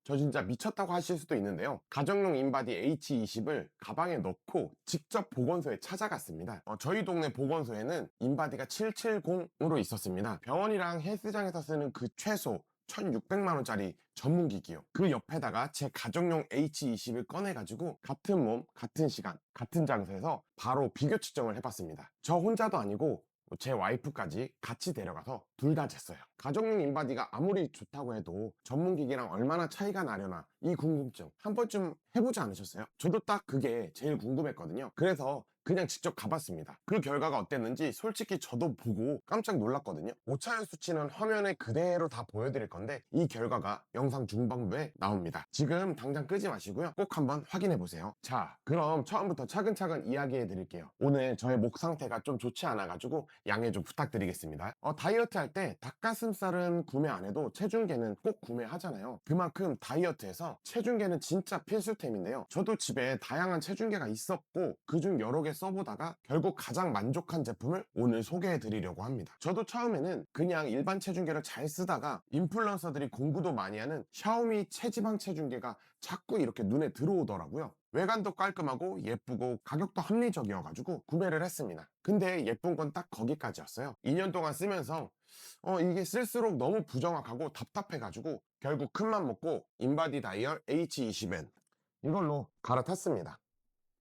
저 진짜 미쳤다고 하실 수도 있는데요. 가정용 인바디 H20을 가방에 넣고 직접 보건소에 찾아갔습니다. 저희 동네 보건소에는 인바디가 770으로 있었습니다. 병원이랑 헬스장에서 쓰는 그 최소 1600만원짜리 전문기기요. 그 옆에다가 제 가정용 H20을 꺼내가지고 같은 몸, 같은 시간, 같은 장소에서 바로 비교 측정을 해봤습니다. 저 혼자도 아니고 제 와이프까지 같이 데려가서 둘 다 쟀어요. 가정용 인바디가 아무리 좋다고 해도 전문기기랑 얼마나 차이가 나려나 이 궁금증 한 번쯤 해보지 않으셨어요? 저도 딱 그게 제일 궁금했거든요. 그래서 그냥 직접 가봤습니다. 그 결과가 어땠는지 솔직히 저도 보고 깜짝 놀랐거든요. 오차율 수치는 화면에 그대로 다 보여드릴 건데 이 결과가 영상 중반부에 나옵니다. 지금 당장 끄지 마시고요. 꼭 한번 확인해 보세요. 자, 그럼 처음부터 차근차근 이야기해 드릴게요. 오늘 저의 목 상태가 좀 좋지 않아가지고 양해 좀 부탁드리겠습니다. 다이어트 할 때 닭가슴살은 구매 안 해도 체중계는 꼭 구매하잖아요. 그만큼 다이어트에서 체중계는 진짜 필수템인데요. 저도 집에 다양한 체중계가 있었고 그중 여러 개 써보다가 결국 가장 만족한 제품을 오늘 소개해 드리려고 합니다. 저도 처음에는 그냥 일반 체중계를 잘 쓰다가 인플루언서들이 공부도 많이 하는 샤오미 체지방 체중계가 자꾸 이렇게 눈에 들어오더라고요. 외관도 깔끔하고 예쁘고 가격도 합리적이어가지고 구매를 했습니다. 근데 예쁜 건 딱 거기까지였어요. 2년 동안 쓰면서 이게 쓸수록 너무 부정확하고 답답해가지고 결국 큰맘 먹고 인바디 다이얼 H20N 이걸로 갈아탔습니다.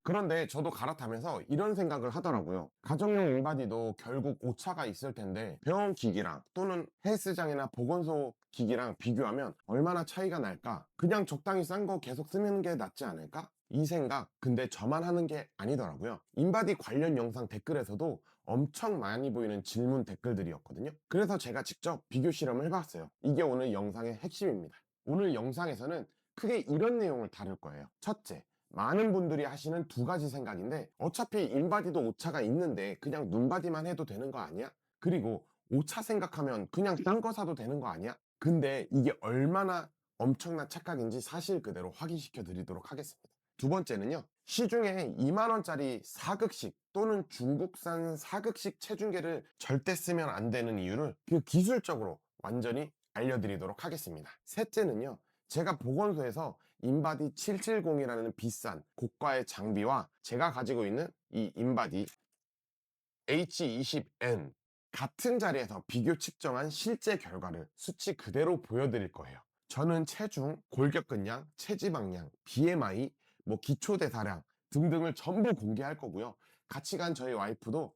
그런데 저도 갈아타면서 이런 생각을 하더라고요. 가정용 인바디도 결국 오차가 있을 텐데 병원 기기랑 또는 헬스장이나 보건소 기기랑 비교하면 얼마나 차이가 날까? 그냥 적당히 싼 거 계속 쓰는 게 낫지 않을까? 이 생각, 근데 저만 하는 게 아니더라고요. 인바디 관련 영상 댓글에서도 엄청 많이 보이는 질문 댓글들이었거든요. 그래서 제가 직접 비교 실험을 해봤어요. 이게 오늘 영상의 핵심입니다. 오늘 영상에서는 크게 이런 내용을 다룰 거예요. 첫째, 많은 분들이 하시는 두 가지 생각인데 어차피 인바디도 오차가 있는데 그냥 눈바디만 해도 되는 거 아니야? 그리고 오차 생각하면 그냥 싼 거 사도 되는 거 아니야? 근데 이게 얼마나 엄청난 착각인지 사실 그대로 확인시켜 드리도록 하겠습니다. 두 번째는요, 시중에 2만원짜리 사극식 또는 중국산 사극식 체중계를 절대 쓰면 안 되는 이유를 그 기술적으로 완전히 알려드리도록 하겠습니다. 셋째는요, 제가 보건소에서 인바디 770이라는 비싼 고가의 장비와 제가 가지고 있는 이 인바디 H20N 같은 자리에서 비교 측정한 실제 결과를 수치 그대로 보여드릴 거예요. 저는 체중, 골격근량, 체지방량, BMI, 기초대사량 등등을 전부 공개할 거고요. 같이 간 저희 와이프도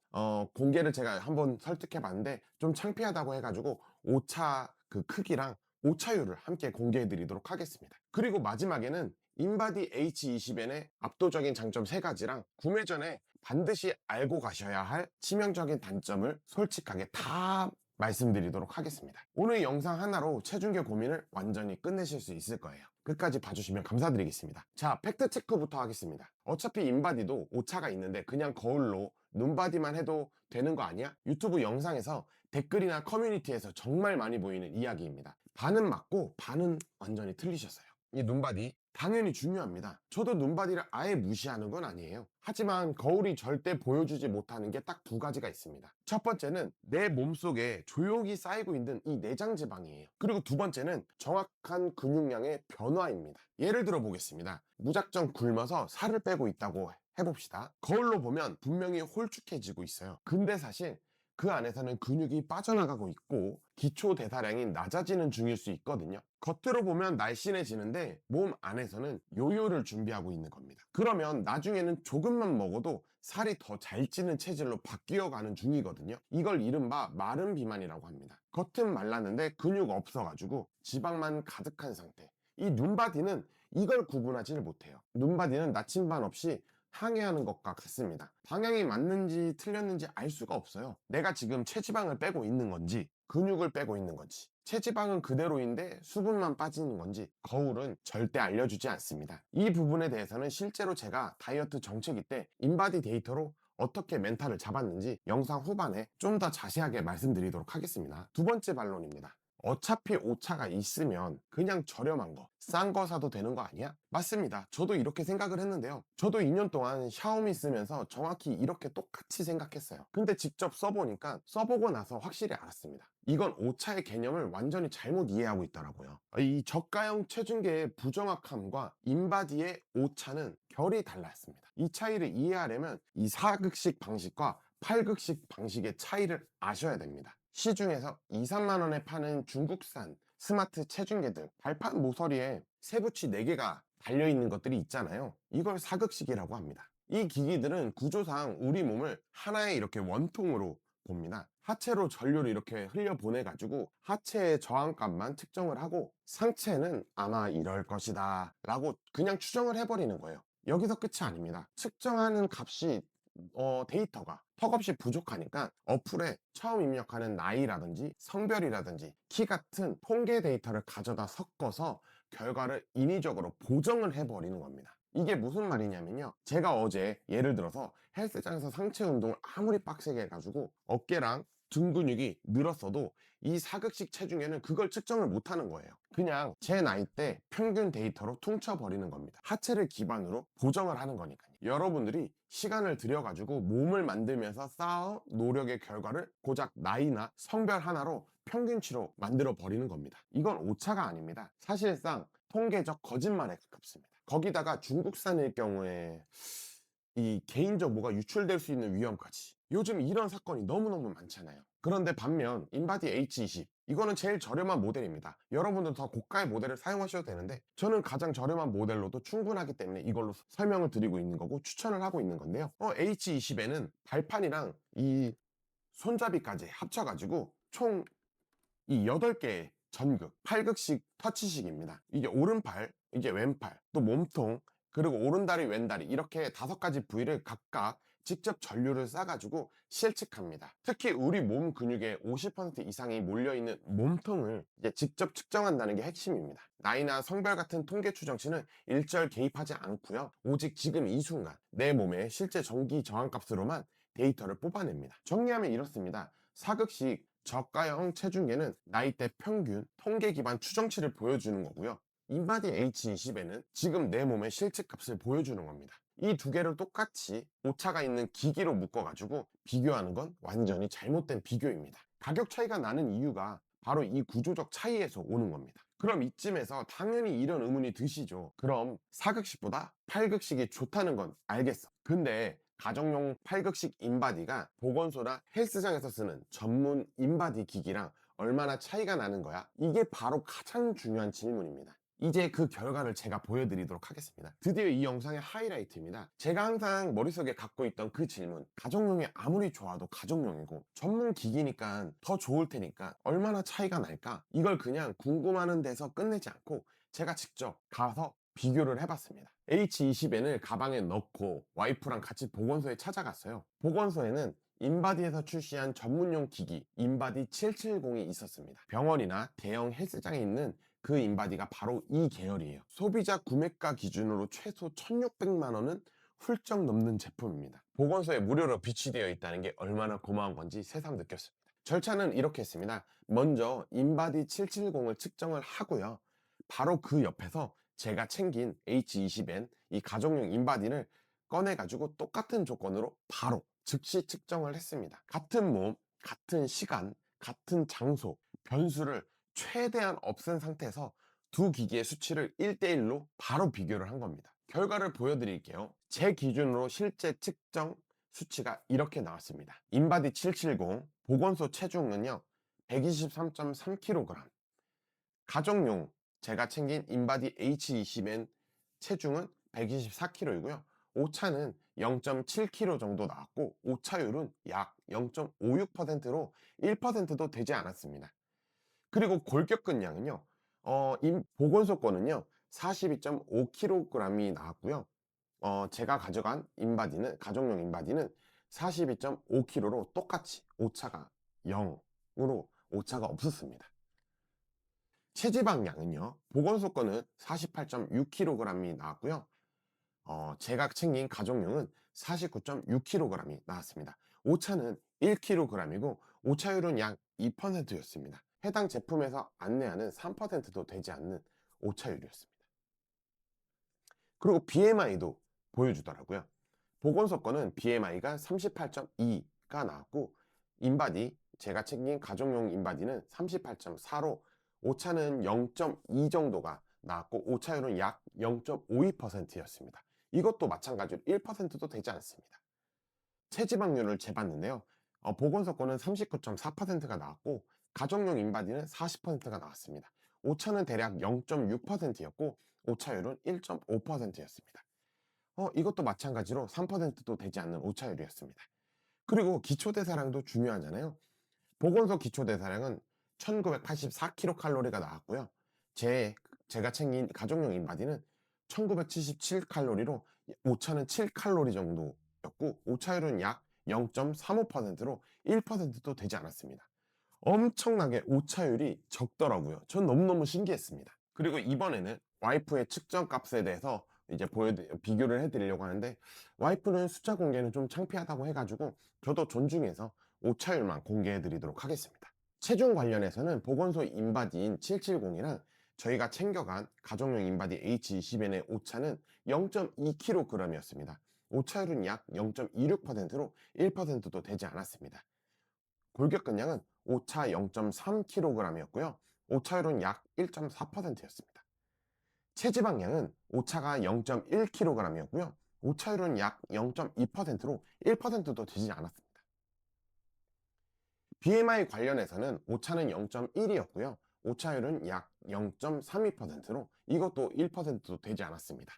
공개를 제가 한번 설득해 봤는데 좀 창피하다고 해가지고 오차 그 크기랑 오차율을 함께 공개해 드리도록 하겠습니다. 그리고 마지막에는 인바디 H20N의 압도적인 장점 3가지랑 구매 전에 반드시 알고 가셔야 할 치명적인 단점을 솔직하게 다 말씀드리도록 하겠습니다. 오늘 영상 하나로 체중계 고민을 완전히 끝내실 수 있을 거예요. 끝까지 봐주시면 감사드리겠습니다. 자, 팩트체크부터 하겠습니다. 어차피 인바디도 오차가 있는데 그냥 거울로 눈바디만 해도 되는 거 아니야? 유튜브 영상에서 댓글이나 커뮤니티에서 정말 많이 보이는 이야기입니다. 반은 맞고 반은 완전히 틀리셨어요. 이 눈바디 당연히 중요합니다. 저도 눈바디를 아예 무시하는 건 아니에요. 하지만 거울이 절대 보여주지 못하는 게 딱 2가지가 있습니다. 첫 번째는 내 몸속에 조용히 쌓이고 있는 이 내장 지방이에요. 그리고 두 번째는 정확한 근육량의 변화입니다. 예를 들어 보겠습니다. 무작정 굶어서 살을 빼고 있다고 해봅시다. 거울로 보면 분명히 홀쭉해지고 있어요. 근데 사실 그 안에서는 근육이 빠져나가고 있고 기초 대사량이 낮아지는 중일 수 있거든요. 겉으로 보면 날씬해지는데 몸 안에서는 요요를 준비하고 있는 겁니다. 그러면 나중에는 조금만 먹어도 살이 더 잘 찌는 체질로 바뀌어 가는 중이거든요. 이걸 이른바 마른 비만이라고 합니다. 겉은 말랐는데 근육 없어가지고 지방만 가득한 상태. 이 눈바디는 이걸 구분하지를 못해요. 눈바디는 나침반 없이 항해하는 것과 같습니다. 방향이 맞는지 틀렸는지 알 수가 없어요. 내가 지금 체지방을 빼고 있는 건지 근육을 빼고 있는 건지 체지방은 그대로인데 수분만 빠지는 건지 거울은 절대 알려주지 않습니다. 이 부분에 대해서는 실제로 제가 다이어트 정체기 때 인바디 데이터로 어떻게 멘탈을 잡았는지 영상 후반에 좀 더 자세하게 말씀드리도록 하겠습니다. 두 번째 반론입니다. 어차피 오차가 있으면 그냥 저렴한 거, 싼 거 사도 되는 거 아니야? 맞습니다. 저도 이렇게 생각을 했는데요. 저도 2년 동안 샤오미 쓰면서 정확히 이렇게 똑같이 생각했어요. 근데 직접 써보니까 써보고 나서 확실히 알았습니다. 이건 오차의 개념을 완전히 잘못 이해하고 있더라고요. 이 저가형 체중계의 부정확함과 인바디의 오차는 결이 달랐습니다. 이 차이를 이해하려면 이 4극식 방식과 8극식 방식의 차이를 아셔야 됩니다. 시중에서 2, 3만 원에 파는 중국산 스마트 체중계들, 발판 모서리에 세부치 4개가 달려있는 것들이 있잖아요. 이걸 4극식이라고 합니다. 이 기기들은 구조상 우리 몸을 하나의 이렇게 원통으로 봅니다. 하체로 전류를 이렇게 흘려보내가지고 하체의 저항값만 측정을 하고 상체는 아마 이럴 것이다 라고 그냥 추정을 해버리는 거예요. 여기서 끝이 아닙니다. 측정하는 값이 데이터가 턱없이 부족하니까 어플에 처음 입력하는 나이라든지 성별이라든지 키 같은 통계 데이터를 가져다 섞어서 결과를 인위적으로 보정을 해버리는 겁니다. 이게 무슨 말이냐면요, 제가 어제 예를 들어서 헬스장에서 상체 운동을 아무리 빡세게 해가지고 어깨랑 등 근육이 늘었어도 이 사극식 체중에는 그걸 측정을 못하는 거예요. 그냥 제 나이 때 평균 데이터로 퉁쳐버리는 겁니다. 하체를 기반으로 보정을 하는 거니까요. 여러분들이 시간을 들여가지고 몸을 만들면서 쌓아 노력의 결과를 고작 나이나 성별 하나로 평균치로 만들어 버리는 겁니다. 이건 오차가 아닙니다. 사실상 통계적 거짓말에 가깝습니다. 거기다가 중국산일 경우에 이 개인정보가 유출될 수 있는 위험까지, 요즘 이런 사건이 너무너무 많잖아요. 그런데 반면 인바디 H20 이거는 제일 저렴한 모델입니다. 여러분들 더 고가의 모델을 사용하셔도 되는데 저는 가장 저렴한 모델로도 충분하기 때문에 이걸로 설명을 드리고 있는 거고 추천을 하고 있는 건데요. H20에는 발판이랑 이 손잡이까지 합쳐가지고 총 이 8개의 전극, 8극식 터치식입니다. 이게 오른팔, 이게 왼팔, 또 몸통, 그리고 오른다리, 왼다리 이렇게 5가지 부위를 각각 직접 전류를 싸가지고 실측합니다. 특히 우리 몸 근육의 50% 이상이 몰려있는 몸통을 이제 직접 측정한다는 게 핵심입니다. 나이나 성별 같은 통계 추정치는 일절 개입하지 않고요. 오직 지금 이 순간 내 몸의 실제 전기 저항값으로만 데이터를 뽑아냅니다. 정리하면 이렇습니다. 사극식 저가형 체중계는 나이대 평균 통계 기반 추정치를 보여주는 거고요. 인바디 H20에는 지금 내 몸의 실측값을 보여주는 겁니다. 이 두 개를 똑같이 오차가 있는 기기로 묶어가지고 비교하는 건 완전히 잘못된 비교입니다. 가격 차이가 나는 이유가 바로 이 구조적 차이에서 오는 겁니다. 그럼 이쯤에서 당연히 이런 의문이 드시죠. 그럼 4극식보다 8극식이 좋다는 건 알겠어. 근데 가정용 8극식 인바디가 보건소나 헬스장에서 쓰는 전문 인바디 기기랑 얼마나 차이가 나는 거야? 이게 바로 가장 중요한 질문입니다. 이제 그 결과를 제가 보여드리도록 하겠습니다. 드디어 이 영상의 하이라이트입니다. 제가 항상 머릿속에 갖고 있던 그 질문, 가정용이 아무리 좋아도 가정용이고 전문 기기니까 더 좋을 테니까 얼마나 차이가 날까? 이걸 그냥 궁금하는 데서 끝내지 않고 제가 직접 가서 비교를 해봤습니다. H20N을 가방에 넣고 와이프랑 같이 보건소에 찾아갔어요. 보건소에는 인바디에서 출시한 전문용 기기 인바디 770이 있었습니다. 병원이나 대형 헬스장에 있는 그 인바디가 바로 이 계열이에요. 소비자 구매가 기준으로 최소 1600만 원은 훌쩍 넘는 제품입니다. 보건소에 무료로 비치되어 있다는 게 얼마나 고마운 건지 새삼 느꼈습니다. 절차는 이렇게 했습니다. 먼저 인바디 770을 측정을 하고요. 바로 그 옆에서 제가 챙긴 H20N 이 가정용 인바디를 꺼내가지고 똑같은 조건으로 바로 즉시 측정을 했습니다. 같은 몸, 같은 시간, 같은 장소, 변수를 최대한 없앤 상태에서 두 기기의 수치를 1대1로 바로 비교를 한 겁니다. 결과를 보여드릴게요. 제 기준으로 실제 측정 수치가 이렇게 나왔습니다. 인바디 770 보건소 체중은요 123.3kg, 가정용 제가 챙긴 인바디 H20N 체중은 124kg이고요. 오차는 0.7kg 정도 나왔고 오차율은 약 0.56%로 1%도 되지 않았습니다. 그리고 골격근량은요. 보건소 거는요. 42.5kg이 나왔고요. 제가 가져간 인바디는 가정용 인바디는 42.5kg로 똑같이 오차가 0으로 오차가 없었습니다. 체지방량은요. 보건소 거는 48.6kg이 나왔고요. 제가 챙긴 가정용은 49.6kg이 나왔습니다. 오차는 1kg이고 오차율은 약 2%였습니다. 해당 제품에서 안내하는 3%도 되지 않는 오차율이었습니다. 그리고 BMI도 보여주더라고요. 보건소 거는 BMI가 38.2가 나왔고 인바디, 제가 챙긴 가정용 인바디는 38.4로 오차는 0.2 정도가 나왔고 오차율은 약 0.52%였습니다. 이것도 마찬가지로 1%도 되지 않습니다. 체지방률을 재봤는데요. 보건소 거는 39.4%가 나왔고 가정용 인바디는 40%가 나왔습니다. 오차는 대략 0.6%였고 오차율은 1.5%였습니다. 이것도 마찬가지로 3%도 되지 않는 오차율이었습니다. 그리고 기초대사량도 중요하잖아요. 보건소 기초대사량은 1984kcal가 나왔고요. 제가 챙긴 가정용 인바디는 1977칼로리로 오차는 7칼로리 정도였고 오차율은 약 0.35%로 1%도 되지 않았습니다. 엄청나게 오차율이 적더라고요. 전 너무너무 신기했습니다. 그리고 이번에는 와이프의 측정 값에 대해서 이제 비교를 해드리려고 하는데 와이프는 숫자 공개는 좀 창피하다고 해가지고 저도 존중해서 오차율만 공개해드리도록 하겠습니다. 체중 관련해서는 보건소 인바디인 770이랑 저희가 챙겨간 가정용 인바디 H20N의 오차는 0.2kg이었습니다. 오차율은 약 0.26%로 1%도 되지 않았습니다. 골격근량은 오차 0.3kg이었고요. 오차율은 약 1.4%였습니다. 체지방량은 오차가 0.1kg이었고요. 오차율은 약 0.2%로 1%도 되지 않았습니다. BMI 관련해서는 오차는 0.1이었고요. 오차율은 약 0.32%로 이것도 1%도 되지 않았습니다.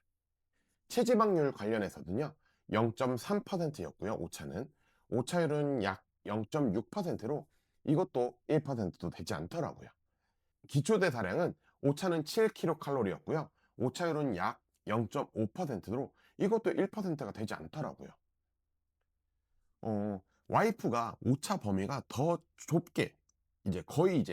체지방률 관련해서는요. 0.3%였고요. 오차율은 약 0.6%로 이것도 1%도 되지 않더라고요. 기초대사량은 오차는 7kcal였고요. 오차율은 약 0.5%로 이것도 1%가 되지 않더라고요. 와이프가 오차 범위가 더 좁게 거의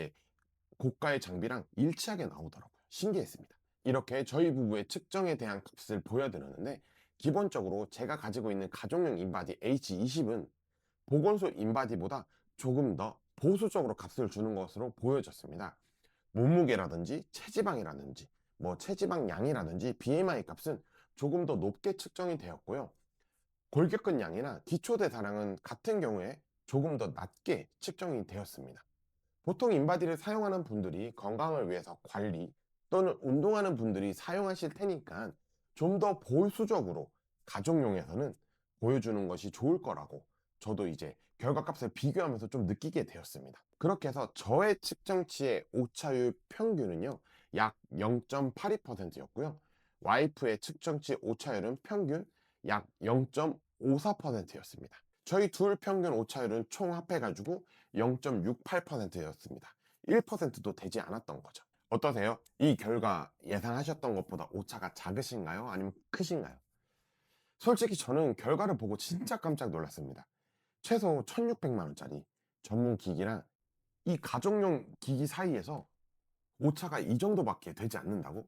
고가의 장비랑 일치하게 나오더라고요. 신기했습니다. 이렇게 저희 부부의 측정에 대한 값을 보여드렸는데 기본적으로 제가 가지고 있는 가정용 인바디 H20은 보건소 인바디보다 조금 더 보수적으로 값을 주는 것으로 보여졌습니다. 몸무게라든지 체지방이라든지 체지방량이라든지 BMI 값은 조금 더 높게 측정이 되었고요. 골격근량이나 기초대사량은 같은 경우에 조금 더 낮게 측정이 되었습니다. 보통 인바디를 사용하는 분들이 건강을 위해서 관리 또는 운동하는 분들이 사용하실 테니까 좀 더 보수적으로 가족용에서는 보여주는 것이 좋을 거라고 저도 결과값을 비교하면서 좀 느끼게 되었습니다. 그렇게 해서 저의 측정치의 오차율 평균은요 약 0.82%였고요 와이프의 측정치 오차율은 평균 약 0.54%였습니다. 저희 둘 평균 오차율은 총 합해가지고 0.68%였습니다. 1%도 되지 않았던 거죠. 어떠세요? 이 결과 예상하셨던 것보다 오차가 작으신가요? 아니면 크신가요? 솔직히 저는 결과를 보고 진짜 깜짝 놀랐습니다. 최소 1600만원짜리 전문 기기랑 이 가정용 기기 사이에서 오차가 이 정도밖에 되지 않는다고?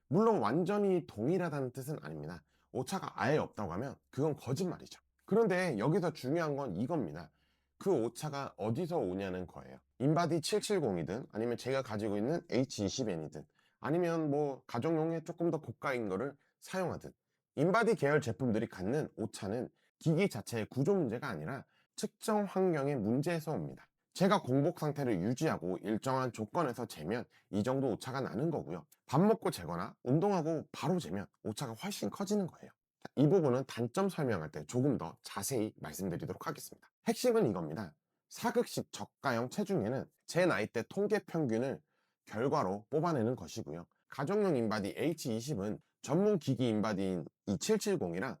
물론 완전히 동일하다는 뜻은 아닙니다. 오차가 아예 없다고 하면 그건 거짓말이죠. 그런데 여기서 중요한 건 이겁니다. 그 오차가 어디서 오냐는 거예요. 인바디 770이든 아니면 제가 가지고 있는 H20N이든 아니면 가정용에 조금 더 고가인 거를 사용하든 인바디 계열 제품들이 갖는 오차는 기기 자체의 구조 문제가 아니라 측정 환경의 문제에서 옵니다. 제가 공복 상태를 유지하고 일정한 조건에서 재면 이 정도 오차가 나는 거고요. 밥 먹고 재거나 운동하고 바로 재면 오차가 훨씬 커지는 거예요. 이 부분은 단점 설명할 때 조금 더 자세히 말씀드리도록 하겠습니다. 핵심은 이겁니다. 사극식 저가형 체중계는 제 나이대 통계 평균을 결과로 뽑아내는 것이고요. 가정용 인바디 H20은 전문 기기 인바디인 이 770이랑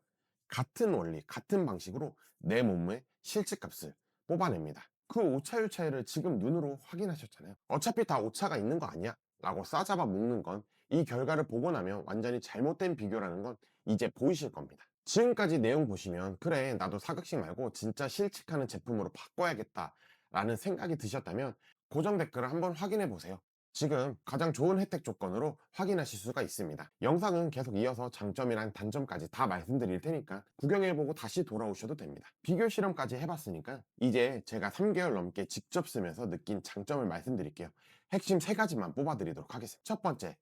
같은 원리, 같은 방식으로 내 몸의 실측값을 뽑아냅니다. 그 오차율 차이를 지금 눈으로 확인하셨잖아요. 어차피 다 오차가 있는 거 아니야? 라고 싸잡아 먹는 건 이 결과를 보고 나면 완전히 잘못된 비교라는 건 이제 보이실 겁니다. 지금까지 내용 보시면 그래 나도 사극식 말고 진짜 실측하는 제품으로 바꿔야겠다 라는 생각이 드셨다면 고정 댓글을 한번 확인해 보세요. 지금 가장 좋은 혜택 조건으로 확인하실 수가 있습니다. 영상은 계속 이어서 장점이랑 단점까지 다 말씀드릴 테니까 구경해보고 다시 돌아오셔도 됩니다. 비교 실험까지 해봤으니까 이제 제가 3개월 넘게 직접 쓰면서 느낀 장점을 말씀드릴게요. 핵심 3가지만 뽑아드리도록 하겠습니다. 첫 번째,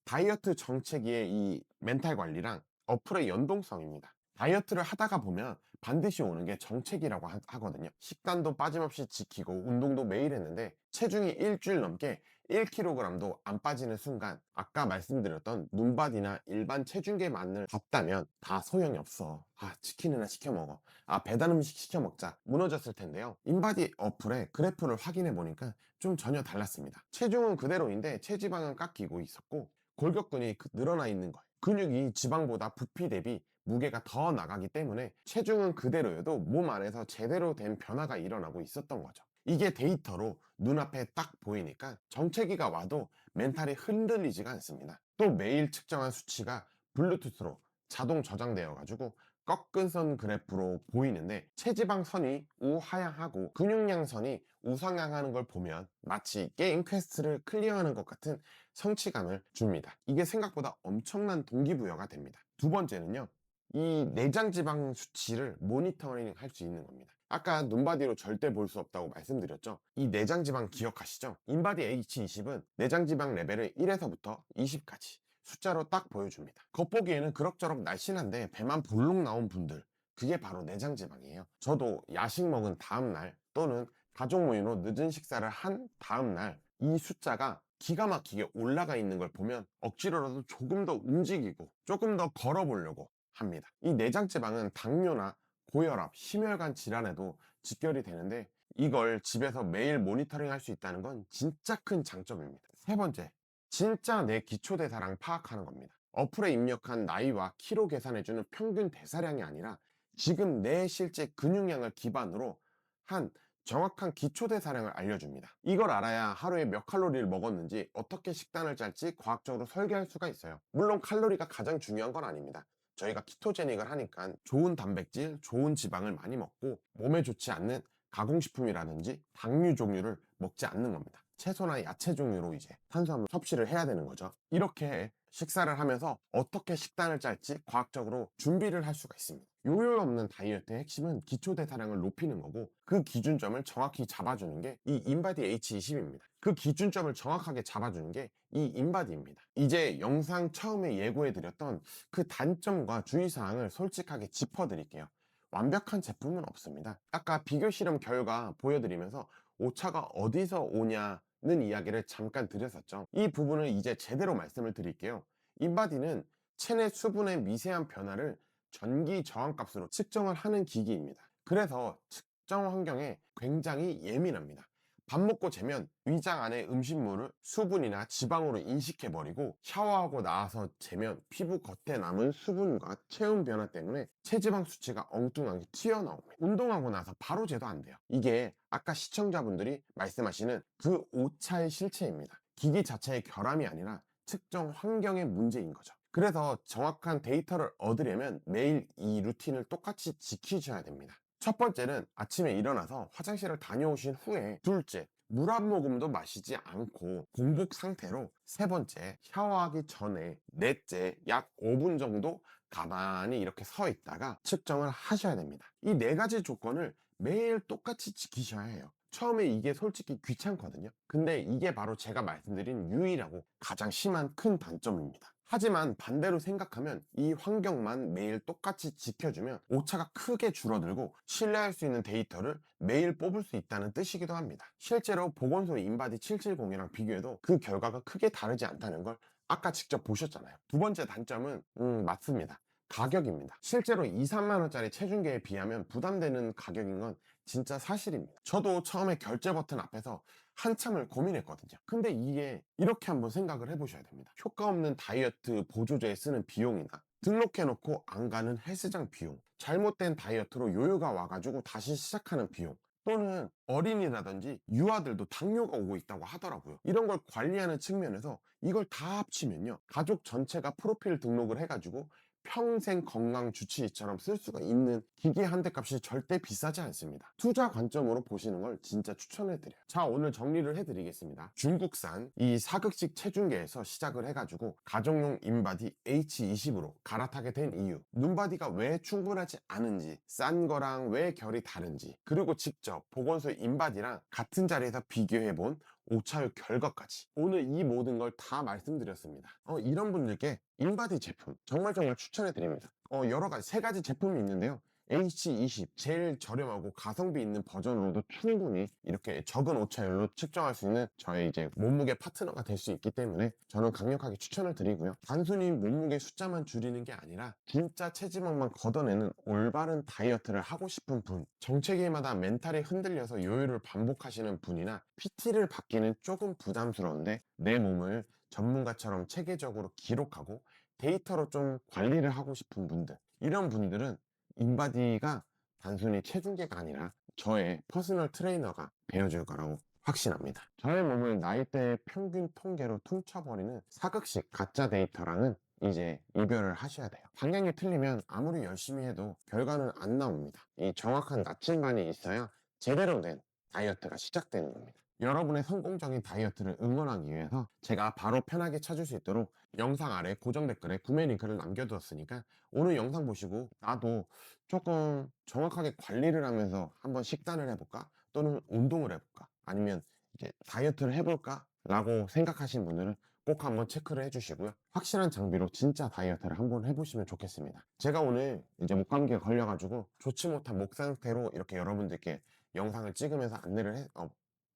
다이어트 정체기의 이 멘탈 관리랑 어플의 연동성입니다. 다이어트를 하다가 보면 반드시 오는 게 정체기라고 하거든요. 식단도 빠짐없이 지키고 운동도 매일 했는데 체중이 일주일 넘게 1kg도 안 빠지는 순간 아까 말씀드렸던 눈바디나 일반 체중계만을 봤다면 다 소용이 없어. 아, 치킨이나 시켜 먹어. 아, 배달 음식 시켜 먹자. 무너졌을 텐데요. 인바디 어플에 그래프를 확인해 보니까 좀 전혀 달랐습니다. 체중은 그대로인데 체지방은 깎이고 있었고 골격근이 늘어나 있는 거예요. 근육이 지방보다 부피 대비 무게가 더 나가기 때문에 체중은 그대로여도 몸 안에서 제대로 된 변화가 일어나고 있었던 거죠. 이게 데이터로 눈앞에 딱 보이니까 정체기가 와도 멘탈이 흔들리지가 않습니다. 또 매일 측정한 수치가 블루투스로 자동 저장되어 가지고 꺾은 선 그래프로 보이는데 체지방 선이 우하향하고 근육량 선이 우상향하는 걸 보면 마치 게임 퀘스트를 클리어하는 것 같은 성취감을 줍니다. 이게 생각보다 엄청난 동기부여가 됩니다. 두 번째는요, 이 내장 지방 수치를 모니터링 할 수 있는 겁니다. 아까 눈바디로 절대 볼 수 없다고 말씀드렸죠. 이 내장 지방 기억하시죠? 인바디 H20은 내장 지방 레벨을 1에서부터 20까지 숫자로 딱 보여줍니다. 겉보기에는 그럭저럭 날씬한데 배만 볼록 나온 분들, 그게 바로 내장 지방이에요. 저도 야식 먹은 다음날 또는 가족 모임으로 늦은 식사를 한 다음날 이 숫자가 기가 막히게 올라가 있는 걸 보면 억지로라도 조금 더 움직이고 조금 더 걸어보려고 합니다. 이 내장 지방은 당뇨나 고혈압, 심혈관 질환에도 직결이 되는데 이걸 집에서 매일 모니터링 할 수 있다는 건 진짜 큰 장점입니다. 세 번째, 진짜 내 기초 대사량 파악하는 겁니다. 어플에 입력한 나이와 키로 계산해주는 평균 대사량이 아니라 지금 내 실제 근육량을 기반으로 한 정확한 기초 대사량을 알려줍니다. 이걸 알아야 하루에 몇 칼로리를 먹었는지 어떻게 식단을 짤지 과학적으로 설계할 수가 있어요. 물론 칼로리가 가장 중요한 건 아닙니다. 저희가 키토제닉을 하니까 좋은 단백질, 좋은 지방을 많이 먹고 몸에 좋지 않는 가공식품이라든지 당류 종류를 먹지 않는 겁니다. 채소나 야채 종류로 이제 탄수화물 섭취를 해야 되는 거죠. 이렇게 식사를 하면서 어떻게 식단을 짤지 과학적으로 준비를 할 수가 있습니다. 요요 없는 다이어트의 핵심은 기초 대사량을 높이는 거고 그 기준점을 정확히 잡아주는 게 이 인바디 H20입니다. 그 기준점을 정확하게 잡아주는 게 이 인바디입니다. 이제 영상 처음에 예고해 드렸던 그 단점과 주의사항을 솔직하게 짚어드릴게요. 완벽한 제품은 없습니다. 아까 비교 실험 결과 보여드리면서 오차가 어디서 오냐는 이야기를 잠깐 드렸었죠. 이 부분을 이제 제대로 말씀을 드릴게요. 인바디는 체내 수분의 미세한 변화를 전기 저항값으로 측정을 하는 기기입니다. 그래서 측정 환경에 굉장히 예민합니다. 밥 먹고 재면 위장 안에 음식물을 수분이나 지방으로 인식해버리고 샤워하고 나와서 재면 피부 겉에 남은 수분과 체온 변화 때문에 체지방 수치가 엉뚱하게 튀어나옵니다. 운동하고 나서 바로 재도 안 돼요. 이게 아까 시청자분들이 말씀하시는 그 오차의 실체입니다. 기기 자체의 결함이 아니라 측정 환경의 문제인 거죠. 그래서 정확한 데이터를 얻으려면 매일 이 루틴을 똑같이 지키셔야 됩니다. 첫 번째는 아침에 일어나서 화장실을 다녀오신 후에, 둘째, 물 한 모금도 마시지 않고 공복 상태로, 세 번째, 샤워하기 전에, 넷째, 약 5분 정도 가만히 이렇게 서 있다가 측정을 하셔야 됩니다. 이 네 가지 조건을 매일 똑같이 지키셔야 해요. 처음에 이게 솔직히 귀찮거든요. 근데 이게 바로 제가 말씀드린 유일하고 가장 심한 큰 단점입니다. 하지만 반대로 생각하면 이 환경만 매일 똑같이 지켜주면 오차가 크게 줄어들고 신뢰할 수 있는 데이터를 매일 뽑을 수 있다는 뜻이기도 합니다. 실제로 보건소 인바디 770이랑 비교해도 그 결과가 크게 다르지 않다는 걸 아까 직접 보셨잖아요. 두 번째 단점은 맞습니다. 가격입니다. 실제로 2, 3만 원짜리 체중계에 비하면 부담되는 가격인 건 진짜 사실입니다. 저도 처음에 결제 버튼 앞에서 한참을 고민했거든요. 근데 이게 이렇게 한번 생각을 해보셔야 됩니다. 효과 없는 다이어트 보조제에 쓰는 비용이나 등록해놓고 안 가는 헬스장 비용, 잘못된 다이어트로 요요가 와가지고 다시 시작하는 비용, 또는 어린이라든지 유아들도 당뇨가 오고 있다고 하더라고요. 이런 걸 관리하는 측면에서 이걸 다 합치면요, 가족 전체가 프로필 등록을 해가지고 평생 건강 주치의처럼 쓸 수가 있는 기계 한 대 값이 절대 비싸지 않습니다. 투자 관점으로 보시는 걸 진짜 추천해드려요. 자, 오늘 정리를 해드리겠습니다. 중국산 이 사극식 체중계에서 시작을 해가지고 가정용 인바디 H20으로 갈아타게 된 이유, 눈바디가 왜 충분하지 않은지, 싼 거랑 왜 결이 다른지, 그리고 직접 보건소 인바디랑 같은 자리에서 비교해본 오차율 결과까지 오늘 이 모든 걸 다 말씀드렸습니다. 이런 분들께 인바디 제품 정말 추천해 드립니다. 여러 가지 세 가지 제품이 있는데요. H20 제일 저렴하고 가성비 있는 버전으로도 충분히 이렇게 적은 오차율로 측정할 수 있는 저의 이제 몸무게 파트너가 될 수 있기 때문에 저는 강력하게 추천을 드리고요. 단순히 몸무게 숫자만 줄이는 게 아니라 진짜 체지방만 걷어내는 올바른 다이어트를 하고 싶은 분, 정체기마다 멘탈이 흔들려서 요요를 반복하시는 분이나 PT를 받기는 조금 부담스러운데 내 몸을 전문가처럼 체계적으로 기록하고 데이터로 좀 관리를 하고 싶은 분들, 이런 분들은 인바디가 단순히 체중계가 아니라 저의 퍼스널 트레이너가 배워줄 거라고 확신합니다. 저의 몸을 나이대의 평균 통계로 퉁쳐버리는 사극식 가짜 데이터랑은 이제 이별을 하셔야 돼요. 방향이 틀리면 아무리 열심히 해도 결과는 안 나옵니다. 이 정확한 나침반이 있어야 제대로 된 다이어트가 시작되는 겁니다. 여러분의 성공적인 다이어트를 응원하기 위해서 제가 바로 편하게 찾을 수 있도록 영상 아래 고정 댓글에 구매 링크를 남겨두었으니까 오늘 영상 보시고 나도 조금 정확하게 관리를 하면서 한번 식단을 해볼까? 또는 운동을 해볼까? 아니면 이제 다이어트를 해볼까? 라고 생각하신 분들은 꼭 한번 체크를 해주시고요. 확실한 장비로 진짜 다이어트를 한번 해보시면 좋겠습니다. 제가 오늘 이제 목감기에 걸려가지고 좋지 못한 목 상태로 이렇게 여러분들께 영상을 찍으면서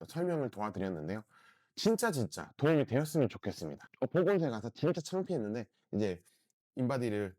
설명을 도와드렸는데요. 진짜 도움이 되었으면 좋겠습니다. 보건소에 가서 진짜 창피했는데 이제 인바디를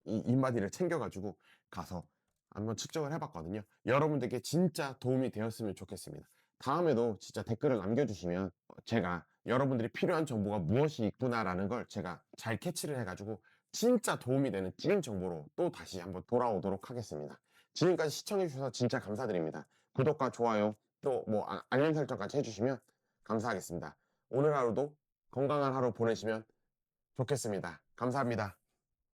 인바디를 챙겨가지고 가서 한번 측정을 해봤거든요. 여러분들께 진짜 도움이 되었으면 좋겠습니다. 다음에도 진짜 댓글을 남겨주시면 제가 여러분들이 필요한 정보가 무엇이 있구나라는 걸 제가 잘 캐치를 해가지고 진짜 도움이 되는 찐 정보로 또 다시 한번 돌아오도록 하겠습니다. 지금까지 시청해주셔서 진짜 감사드립니다. 구독과 좋아요 또 뭐 알림 설정까지 해주시면 감사하겠습니다. 오늘 하루도 건강한 하루 보내시면 좋겠습니다. 감사합니다.